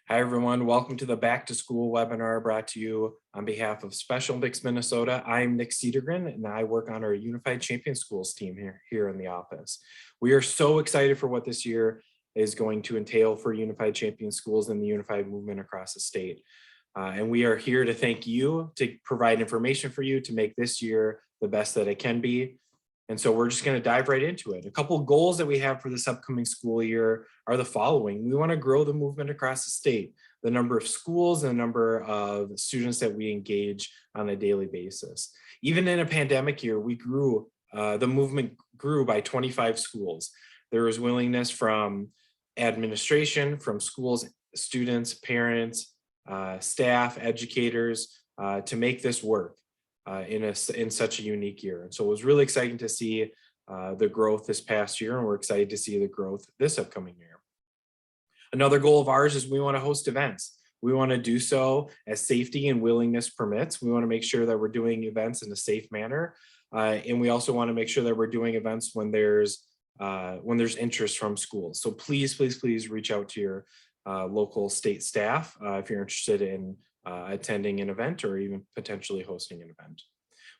Hi, everyone. Welcome to the Back to School webinar brought to you on behalf of Special Olympics Minnesota. I'm Nick Cedergren, and I work on our Unified Champion Schools team here in the office. We are so excited for what this year is going to entail for Unified Champion Schools and the unified movement across the state. And we are here to thank you, to provide information for you to make this year the best that it can be. And so we're just going to dive right into it. A couple of goals that we have for this upcoming school year are the following. We want to grow the movement across the state, the number of schools and the number of students that we engage on a daily basis. Even in a pandemic year, the movement grew by 25 schools. There was willingness from administration, from schools, students, parents, staff, educators to make this work. In such a unique year. And so it was really exciting to see the growth this past year, and we're excited to see the growth this upcoming year. Another goal of ours is we want to host events. We want to do so as safety and willingness permits. We want to make sure that we're doing events in a safe manner. And we also want to make sure that we're doing events when there's interest from schools. So please reach out to your local state staff if you're interested in attending an event or even potentially hosting an event.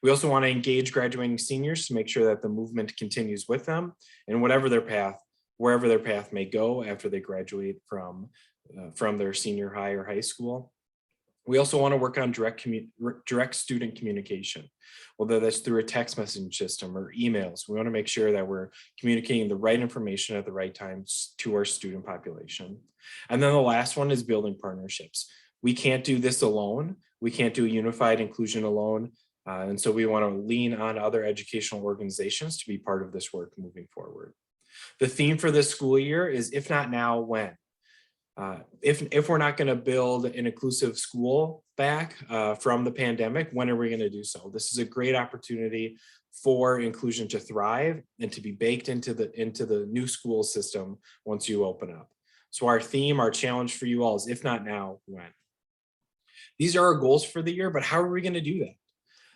We also want to engage graduating seniors to make sure that the movement continues with them and wherever their path may go after they graduate from their senior high or high school. We also want to work on direct student communication, whether that's through a text messaging system or emails. We want to make sure that we're communicating the right information at the right times to our student population. And then the last one is building partnerships. We can't do this alone. We can't do unified inclusion alone. And so we want to lean on other educational organizations to be part of this work moving forward. The theme for this school year is if not now, when? If we're not going to build an inclusive school back from the pandemic, when are we going to do so? This is a great opportunity for inclusion to thrive and to be baked into the new school system once you open up. So our theme, our challenge for you all is if not now, when? These are our goals for the year, but how are we going to do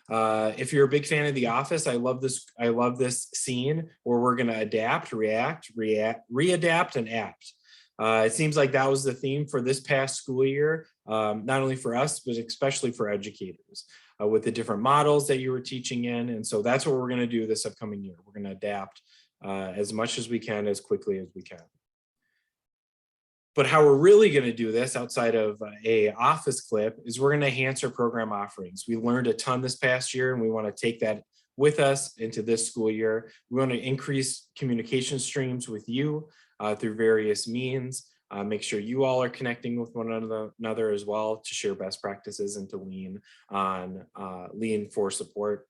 that? If you're a big fan of The Office, I love this scene where we're going to adapt, react, readapt, and act. It seems like that was the theme for this past school year, not only for us, but especially for educators with the different models that you were teaching in. And so that's what we're going to do this upcoming year. We're going to adapt as much as we can, as quickly as we can. But how we're really going to do this outside of a office clip is we're going to enhance our program offerings. We learned a ton this past year, and we want to take that with us into this school year. We want to increase communication streams with you through various means, make sure you all are connecting with one another as well to share best practices and to lean for support.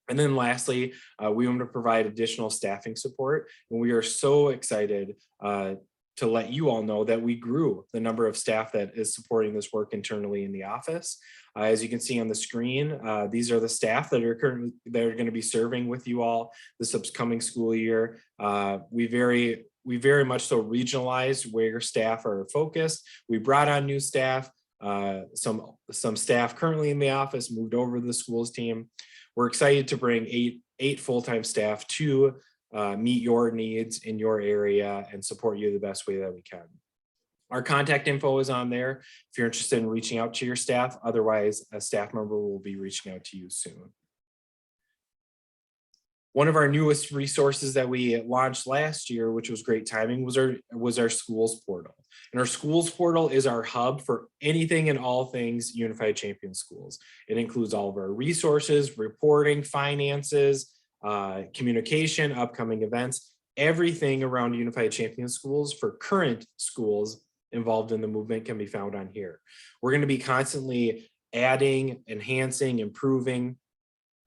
And then lastly, we want to provide additional staffing support, and we are so excited to let you all know that we grew the number of staff that is supporting this work internally in the office. As you can see on the screen, these are the staff that are going to be serving with you all this upcoming school year. We very much so regionalized where staff are focused. We brought on new staff. Some staff currently in the office moved over to the schools team. We're excited to bring eight full-time staff to meet your needs in your area and support you the best way that we can. Our contact info is on there if you're interested in reaching out to your staff. Otherwise, a staff member will be reaching out to you soon. One of our newest resources that we launched last year, which was great timing, was our schools portal. And our schools portal is our hub for anything and all things Unified Champion Schools. It includes all of our resources, reporting, finances, communication, upcoming events, everything around Unified Champion Schools for current schools involved in the movement can be found on here. We're going to be constantly adding, enhancing, improving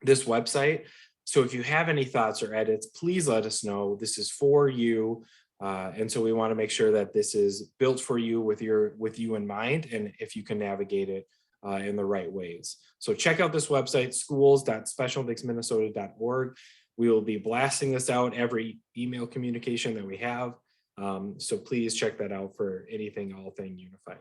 this website. So if you have any thoughts or edits, please let us know. This is for you. And so we want to make sure that this is built for you with you in mind, and if you can navigate it in the right ways. So check out this website, schools.specialolympicsminnesota.org. We will be blasting this out every email communication that we have. So please check that out for anything, all thing unified.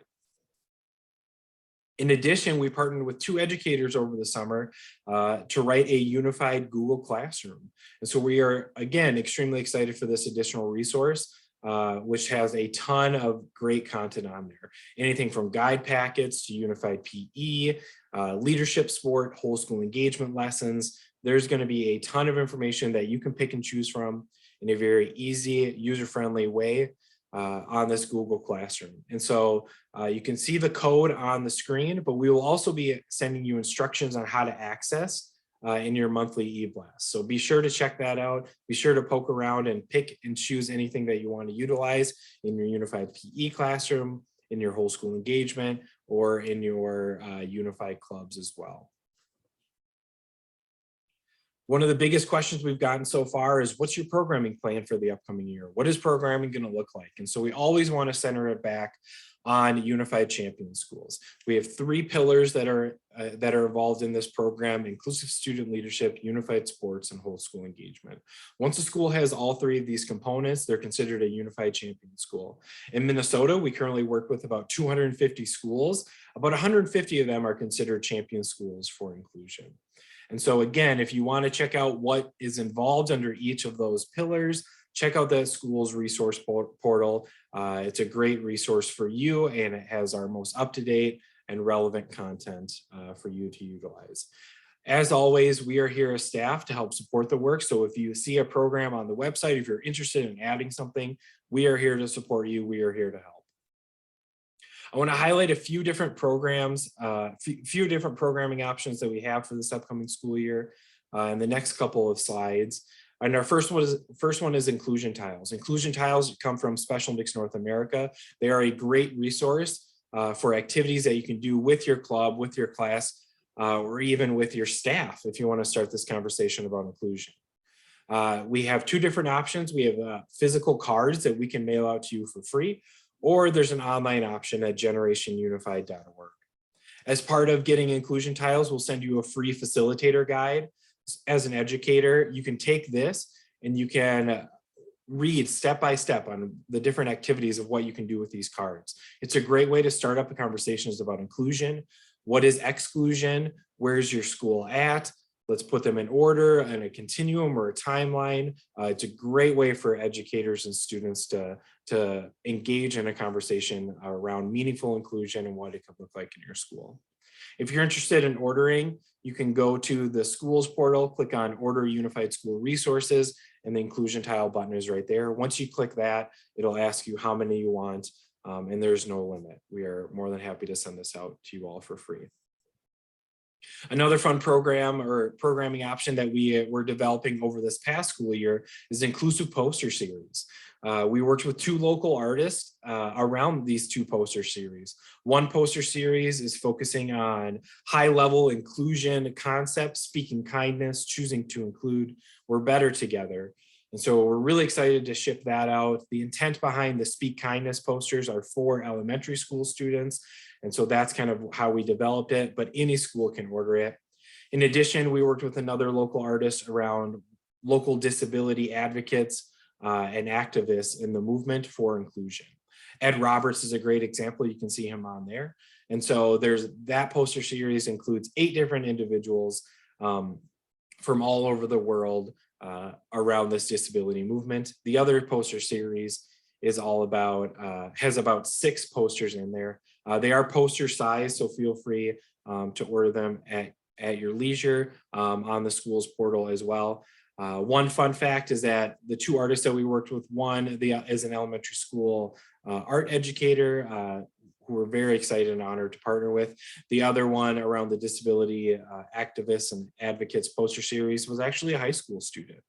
In addition, we partnered with 2 educators over the summer to write a unified Google Classroom. And so we are, again, extremely excited for this additional resource. which has a ton of great content on there. Anything from guide packets to unified PE, leadership sport, whole school engagement lessons. There's going to be a ton of information that you can pick and choose from in a very easy, user-friendly way on this Google Classroom. And so you can see the code on the screen, but we will also be sending you instructions on how to access in your monthly e-blast. So be sure to check that out. Be sure to poke around and pick and choose anything that you want to utilize in your unified PE classroom, in your whole school engagement, or in your unified clubs as well. One of the biggest questions we've gotten so far is, what's your programming plan for the upcoming year? What is programming going to look like? And so we always want to center it back on Unified Champion Schools. We have 3 pillars that are involved in this program: inclusive student leadership, unified sports, and whole school engagement. Once a school has all 3 of these components, they're considered a Unified Champion School. In Minnesota, we currently work with about 250 schools. About 150 of them are considered champion schools for inclusion. And so again, if you want to check out what is involved under each of those pillars, check out the school's resource portal. It's a great resource for you, and it has our most up-to-date and relevant content for you to utilize. As always, we are here as staff to help support the work. So if you see a program on the website, if you're interested in adding something, we are here to support you. We are here to help. I want to highlight a few different programs, few different programming options that we have for this upcoming school year in the next couple of slides. And our first one is Inclusion Tiles. Inclusion Tiles come from Special Olympics North America. They are a great resource for activities that you can do with your club, with your class, or even with your staff if you want to start this conversation about inclusion. We have 2 different options. We have physical cards that we can mail out to you for free, or there's an online option at generationunified.org. As part of getting Inclusion Tiles, we'll send you a free facilitator guide. As an educator, you can take this and you can read step by step on the different activities of what you can do with these cards. It's a great way to start up the conversations about inclusion. What is exclusion? Where's your school at? Let's put them in order and a continuum or a timeline. It's a great way for educators and students to engage in a conversation around meaningful inclusion and what it could look like in your school. If you're interested in ordering, you can go to the schools portal, click on Order Unified School Resources, and the Inclusion Tile button is right there. Once you click that, it'll ask you how many you want, and there's no limit. We are more than happy to send this out to you all for free. Another fun program or programming option that we're developing over this past school year is Inclusive Poster Series. We worked with 2 local artists around these 2 poster series. One poster series is focusing on high-level inclusion concepts: speaking kindness, choosing to include, we're better together. And so we're really excited to ship that out. The intent behind the Speak Kindness posters are for elementary school students. And so that's kind of how we developed it, but any school can order it. In addition, we worked with another local artist around local disability advocates and activists in the movement for inclusion. Ed Roberts is a great example. You can see him on there. And so that poster series includes 8 different individuals from all over the world around this disability movement. The other poster series is all about, has about 6 posters in there. They are poster size, so feel free to order them at your leisure on the school's portal as well. One fun fact is that the 2 artists that we worked with, one is an elementary school art educator who we're very excited and honored to partner with. The other one around the disability activists and advocates poster series was actually a high school student.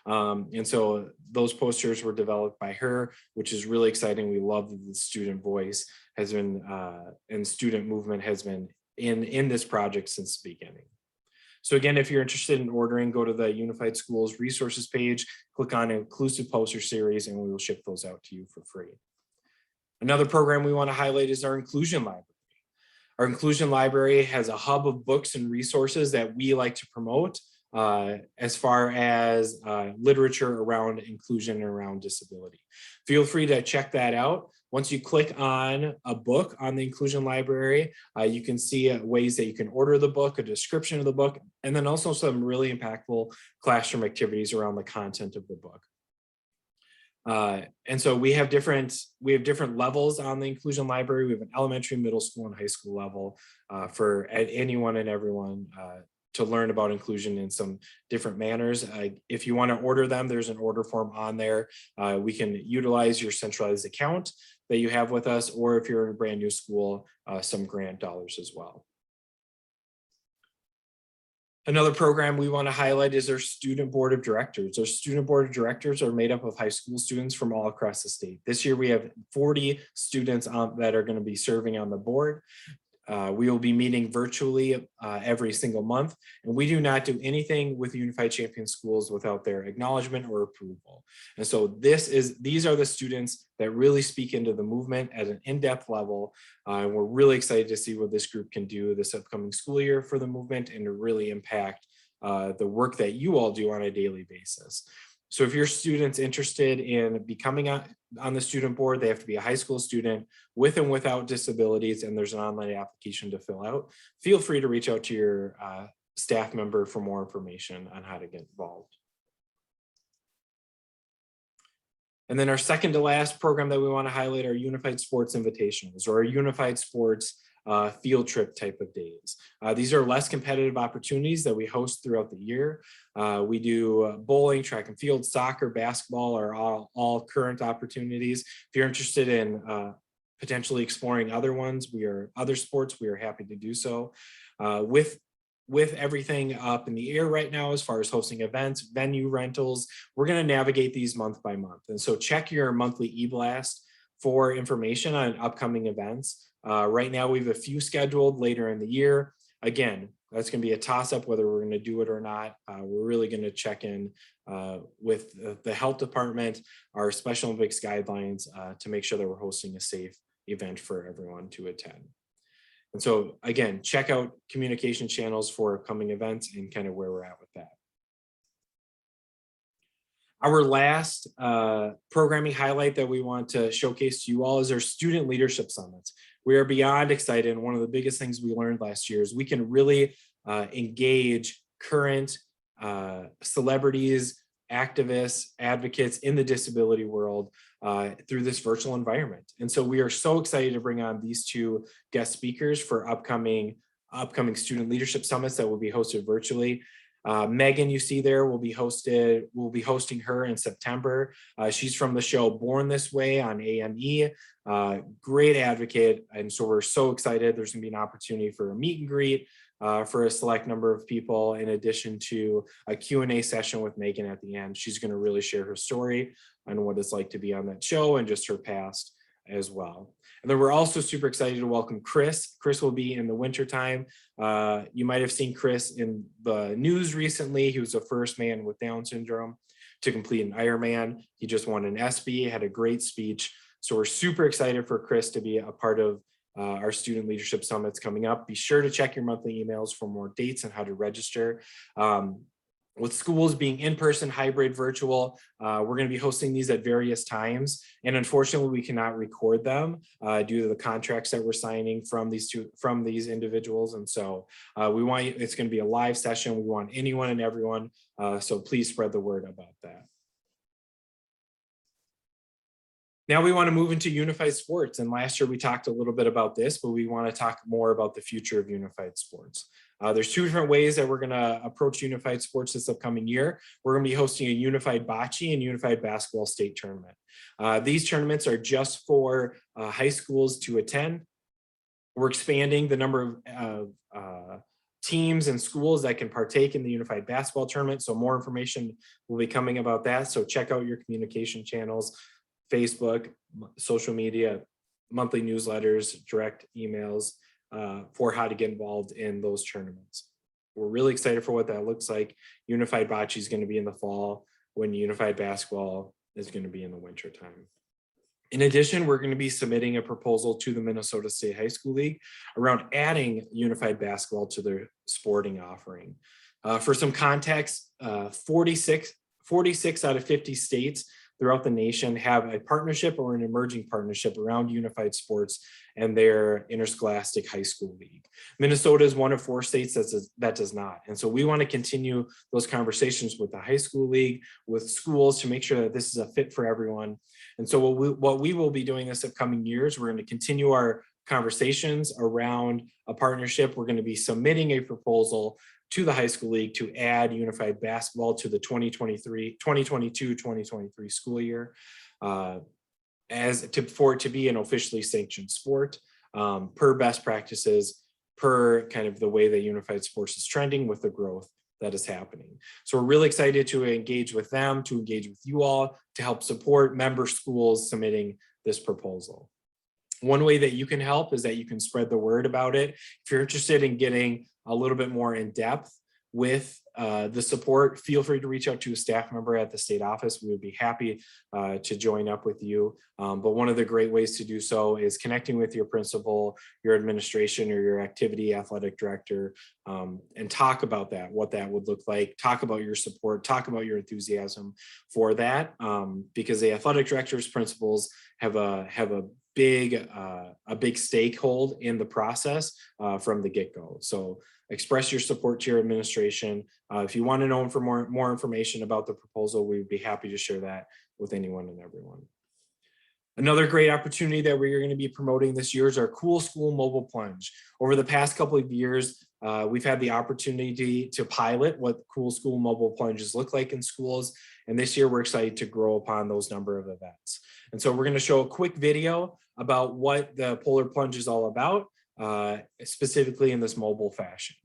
And so those posters were developed by her, which is really exciting. We love that the student voice has been, and student movement has been in this project since the beginning. So again, if you're interested in ordering, go to the Unified Schools resources page, click on Inclusive Poster Series, and we will ship those out to you for free. Another program we want to highlight is our Inclusion Library. Our Inclusion Library has a hub of books and resources that we like to promote as far as literature around inclusion and around disability. Feel free to check that out. Once you click on a book on the Inclusion Library, you can see ways that you can order the book, a description of the book, and then also some really impactful classroom activities around the content of the book. And so we have different levels on the inclusion library. We have an elementary, middle school, and high school level for anyone and everyone to learn about inclusion in some different manners. If you want to order them, there's an order form on there. We can utilize your centralized account that you have with us, or if you're in a brand new school, some grant dollars as well. Another program we want to highlight is our student board of directors. Our student board of directors are made up of high school students from all across the state. This year we have 40 students that are going to be serving on the board. We will be meeting virtually every single month, and we do not do anything with Unified Champion Schools without their acknowledgement or approval. And so these are the students that really speak into the movement at an in-depth level. And we're really excited to see what this group can do this upcoming school year for the movement and to really impact the work that you all do on a daily basis. So if your student's interested in becoming on the student board, they have to be a high school student with and without disabilities, and there's an online application to fill out. Feel free to reach out to your staff member for more information on how to get involved. And then our second to last program that we want to highlight are Unified Sports Invitationals, or Unified Sports field trip type of days. These are less competitive opportunities that we host throughout the year. We do bowling, track and field, soccer, basketball are all current opportunities. If you're interested in potentially exploring other sports, we are happy to do so. With everything up in the air right now, as far as hosting events, venue rentals, we're going to navigate these month by month. And so check your monthly e-blast for information on upcoming events. Right now, we have a few scheduled later in the year. Again, that's going to be a toss-up whether we're going to do it or not. We're really going to check in with the health department, our Special Olympics guidelines to make sure that we're hosting a safe event for everyone to attend. And so again, check out communication channels for upcoming events and kind of where we're at with that. Our last programming highlight that we want to showcase to you all is our Student Leadership Summits. We are beyond excited, and one of the biggest things we learned last year is we can really engage current celebrities, activists, advocates in the disability world through this virtual environment. And so we are so excited to bring on these two guest speakers for upcoming Student Leadership Summits that will be hosted virtually. Megan, you see there, we'll be hosting her in September. She's from the show Born This Way on AME, great advocate. And so we're so excited. There's gonna be an opportunity for a meet and greet for a select number of people, in addition to a Q&A session with Megan at the end. She's gonna really share her story on what it's like to be on that show and just her past as well. And then we're also super excited to welcome Chris. Chris will be in the wintertime. You might have seen Chris in the news recently. He was the first man with Down syndrome to complete an Ironman. He just won an ESPY, had a great speech. So we're super excited for Chris to be a part of our Student Leadership Summits coming up. Be sure to check your monthly emails for more dates and how to register. With schools being in-person, hybrid, virtual, we're going to be hosting these at various times. And unfortunately, we cannot record them due to the contracts that we're signing from these individuals. And so it's going to be a live session. We want anyone and everyone. So please spread the word about that. Now we want to move into unified sports. And last year we talked a little bit about this, but we want to talk more about the future of unified sports. There's two different ways that we're going to approach unified sports this upcoming year. We're going to be hosting a unified bocce and unified basketball state tournament. These tournaments are just for high schools to attend. We're expanding the number of teams and schools that can partake in the unified basketball tournament. So more information will be coming about that. So check out your communication channels, Facebook, social media, monthly newsletters, direct emails for how to get involved in those tournaments. We're really excited for what that looks like. Unified bocce is going to be in the fall, when unified basketball is going to be in the winter time. In addition, we're going to be submitting a proposal to the Minnesota State High School League around adding unified basketball to their sporting offering. For some context, 46 out of 50 states throughout the nation have a partnership or an emerging partnership around unified sports and their interscholastic high school league. Minnesota is one of 4 states that does not. And so we want to continue those conversations with the high school league, with schools, to make sure that this is a fit for everyone. And so what we will be doing this upcoming years, we're going to continue our conversations around a partnership. We're going to be submitting a proposal to the high school league to add unified basketball to the 2022-2023 school year, for it to be an officially sanctioned sport, per best practices, per kind of the way that unified sports is trending with the growth that is happening. So we're really excited to engage with them, to engage with you all, to help support member schools submitting this proposal. One way that you can help is that you can spread the word about it. If you're interested in getting a little bit more in depth with the support, feel free to reach out to a staff member at the state office. We would be happy to join up with you. But one of the great ways to do so is connecting with your principal, your administration, or your activity athletic director, and talk about that, what that would look like, talk about your support, talk about your enthusiasm for that, because the athletic directors, principals have a big stakehold in the process from the get-go. So express your support to your administration. If you want to know for more information about the proposal, we'd be happy to share that with anyone and everyone. Another great opportunity that we're going to be promoting this year is our Cool School Mobile Plunge. Over the past couple of years, we've had the opportunity to pilot what Cool School Mobile Plunges look like in schools. And this year we're excited to grow upon those number of events. And so we're going to show a quick video about what the Polar Plunge is all about, specifically in this mobile fashion.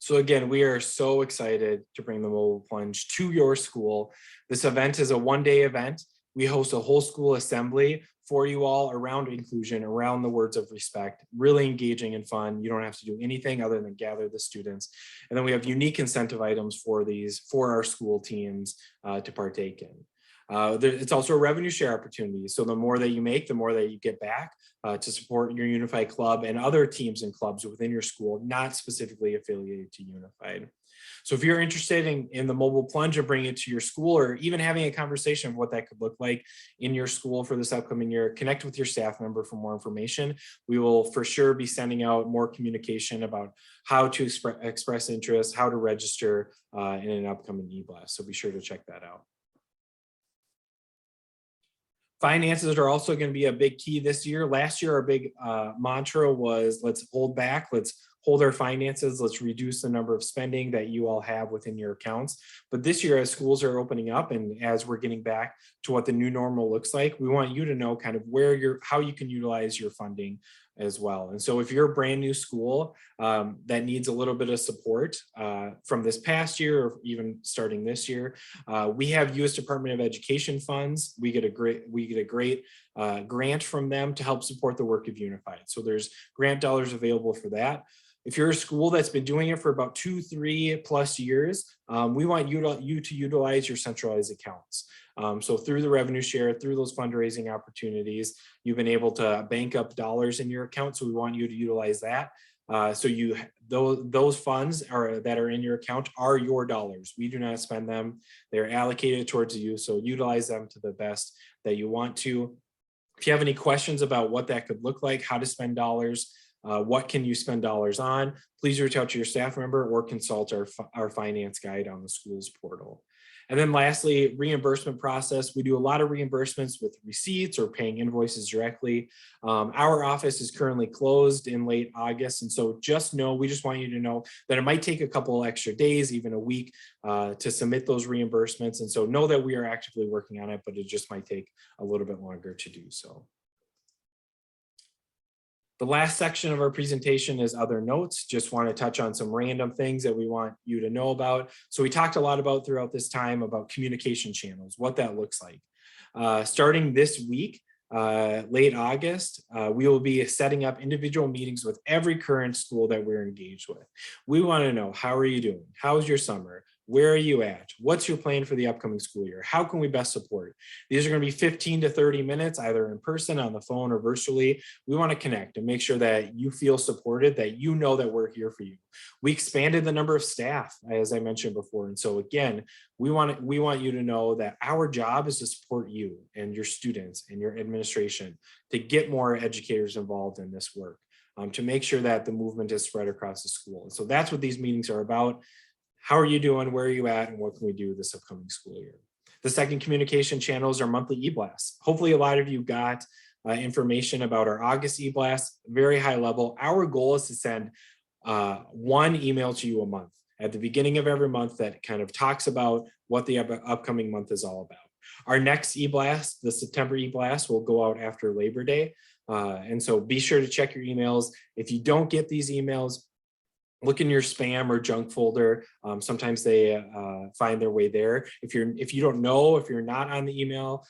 So again, we are so excited to bring the Mobile Plunge to your school. This event is a one-day event. We host a whole school assembly for you all around inclusion, around the words of respect, really engaging and fun. You don't have to do anything other than gather the students. And then we have unique incentive items for our school teams to partake in. It's also a revenue share opportunity. So the more that you make, the more that you get back to support your Unified Club and other teams and clubs within your school, not specifically affiliated to Unified. So if you're interested in the Mobile Plunge or bringing it to your school, or even having a conversation of what that could look like in your school for this upcoming year, connect with your staff member for more information. We will for sure be sending out more communication about how to express interest, how to register in an upcoming e-blast. So be sure to check that out. Finances are also going to be a big key this year. Last year, our big mantra was, let's hold back, let's hold our finances, let's reduce the number of spending that you all have within your accounts. But this year, as schools are opening up and as we're getting back to what the new normal looks like, we want you to know kind of how you can utilize your funding as well. And so if you're a brand new school that needs a little bit of support from this past year or even starting this year, we have U.S. Department of Education funds. We get a great grant from them to help support the work of Unified. So there's grant dollars available for that. If you're a school that's been doing it for about 2-3+ years, we want you to utilize your centralized accounts. So through the revenue share, through those fundraising opportunities, you've been able to bank up dollars in your account. So we want you to utilize that. So those funds that are in your account are your dollars. We do not spend them. They're allocated towards you. So utilize them to the best that you want to. If you have any questions about what that could look like, how to spend dollars, What can you spend dollars on? Please reach out to your staff member or consult our finance guide on the school's portal. And then lastly, reimbursement process. We do a lot of reimbursements with receipts or paying invoices directly. Our office is currently closed in late August. And so we just want you to know that it might take a couple extra days, even a week, to submit those reimbursements. And so know that we are actively working on it, but it just might take a little bit longer to do so. The last section of our presentation is other notes. Just want to touch on some random things that we want you to know about. So we talked a lot about throughout this time about communication channels, what that looks like. Starting this week, late August, we will be setting up individual meetings with every current school that we're engaged with. We want to know, how are you doing? How's your summer? Where are you at? What's your plan for the upcoming school year? How can we best support? These are going to be 15 to 30 minutes, either in person, on the phone, or virtually. We want to connect and make sure that you feel supported, that you know that we're here for you. We expanded the number of staff, as I mentioned before. And so again, we want you to know that our job is to support you and your students and your administration to get more educators involved in this work, to make sure that the movement is spread across the school. And so that's what these meetings are about. How are you doing? Where are you at? And what can we do this upcoming school year? The second communication channel is our monthly e-blast. Hopefully a lot of you got information about our August e-blast, very high level. Our goal is to send one email to you a month at the beginning of every month that kind of talks about what the upcoming month is all about. Our next e-blast, the September e-blast, will go out after Labor Day. And so be sure to check your emails. If you don't get these emails, look in your spam or junk folder. Sometimes they find their way there. If you don't know, if you're not on the email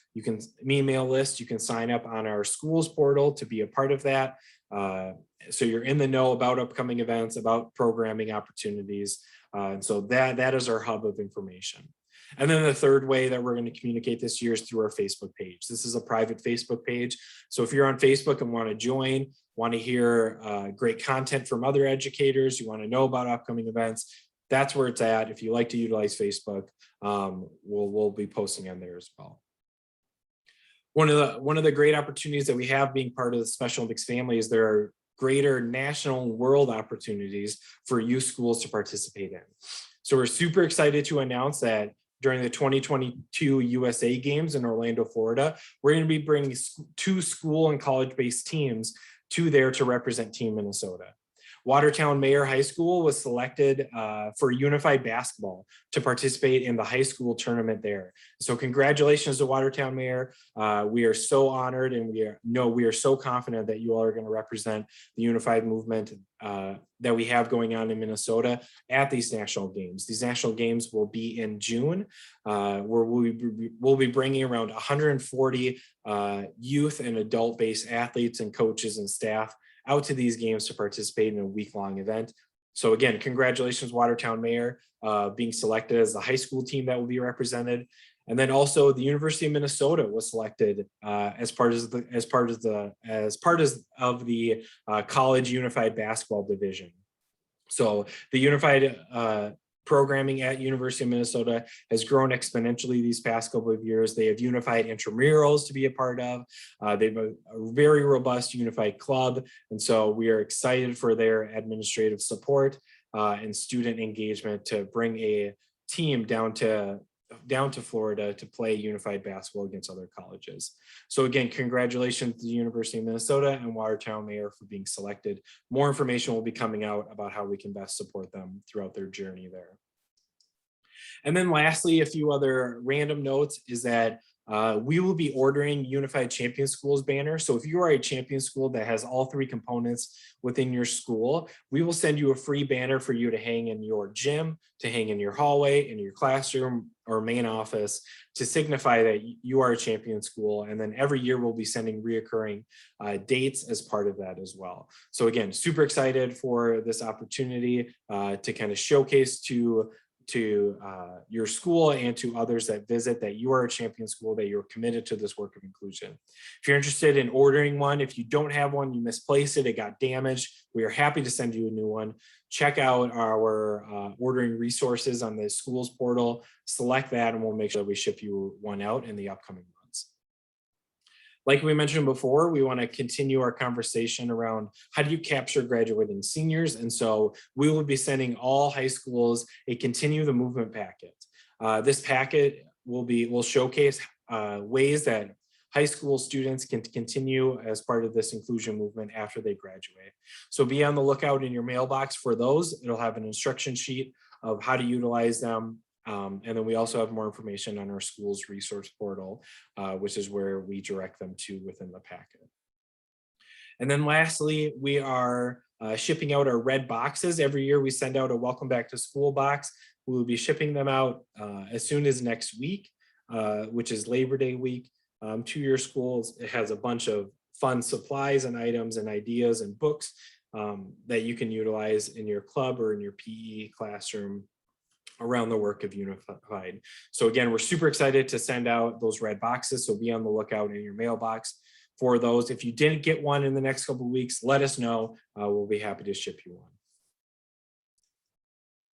list, you can sign up on our schools portal to be a part of that. So you're in the know about upcoming events, about programming opportunities. And so that is our hub of information. And then the third way that we're going to communicate this year is through our Facebook page. This is a private Facebook page. So if you're on Facebook and want to join, want to hear great content from other educators, you want to know about upcoming events, that's where it's at. If you like to utilize Facebook, we'll be posting on there as well. One of the great opportunities that we have being part of the Special Olympics family is there are greater national and world opportunities for youth schools to participate in. So we're super excited to announce that during the 2022 USA Games in Orlando, Florida, we're going to be bringing 2 school and college-based teams to represent Team Minnesota. Watertown Mayer High School was selected for unified basketball to participate in the high school tournament there. So congratulations to Watertown Mayer. We are so honored, and we are so confident that you all are going to represent the unified movement that we have going on in Minnesota at these national games. These national games will be in June, where we'll be bringing around 140 youth and adult-based athletes and coaches and staff out to these games to participate in a week-long event. So again, congratulations, Watertown Mayer, being selected as the high school team that will be represented. And then also the University of Minnesota was selected as part of the college unified basketball division. So the unified programming at University of Minnesota has grown exponentially these past couple of years. They have unified intramurals to be a part of. They have a very robust unified club. And so we are excited for their administrative support and student engagement to bring a team down to Florida to play unified basketball against other colleges. So again, congratulations to the University of Minnesota and Watertown Mayer for being selected. More information will be coming out about how we can best support them throughout their journey there. And then lastly, a few other random notes is that we will be ordering Unified Champion Schools banner. So if you are a champion school that has all 3 components within your school, we will send you a free banner for you to hang in your gym, to hang in your hallway, in your classroom, or main office to signify that you are a champion school. And then every year we'll be sending reoccurring dates as part of that as well. So again, super excited for this opportunity to kind of showcase to your school and to others that visit that you are a champion school, that you're committed to this work of inclusion. If you're interested in ordering one, if you don't have one, you misplaced it, it got damaged, we are happy to send you a new one. Check out our ordering resources on the schools portal, select that, and we'll make sure that we ship you one out in the upcoming months. Like we mentioned before, we want to continue our conversation around how do you capture graduating seniors? And so we will be sending all high schools a Continue the Movement packet. This packet will showcase ways that high school students can continue as part of this inclusion movement after they graduate. So be on the lookout in your mailbox for those. It'll have an instruction sheet of how to utilize them. And then we also have more information on our school's resource portal, which is where we direct them to within the packet. And then lastly, we are shipping out our red boxes. Every year we send out a welcome back to school box. We will be shipping them out as soon as next week, which is Labor Day week. To your schools, it has a bunch of fun supplies and items and ideas and books that you can utilize in your club or in your PE classroom around the work of Unified. So again, we're super excited to send out those red boxes. So be on the lookout in your mailbox for those. If you didn't get one in the next couple of weeks, let us know. We'll be happy to ship you one.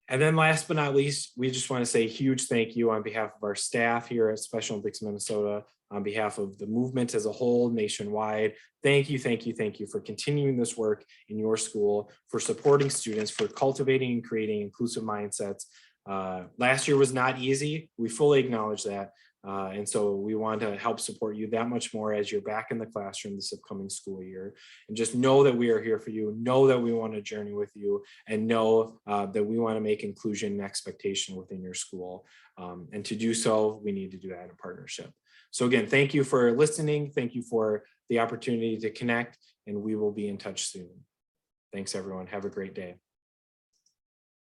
And then last but not least, we just want to say a huge thank you on behalf of our staff here at Special Olympics Minnesota, on behalf of the movement as a whole nationwide. Thank you, thank you, thank you for continuing this work in your school, for supporting students, for cultivating and creating inclusive mindsets. Last year was not easy. We fully acknowledge that. And so we want to help support you that much more as you're back in the classroom this upcoming school year. And just know that we are here for you, know that we want to journey with you, and know that we want to make inclusion an expectation within your school. And to do so, we need to do that in partnership. So again, thank you for listening. Thank you for the opportunity to connect, and we will be in touch soon. Thanks, everyone. Have a great day.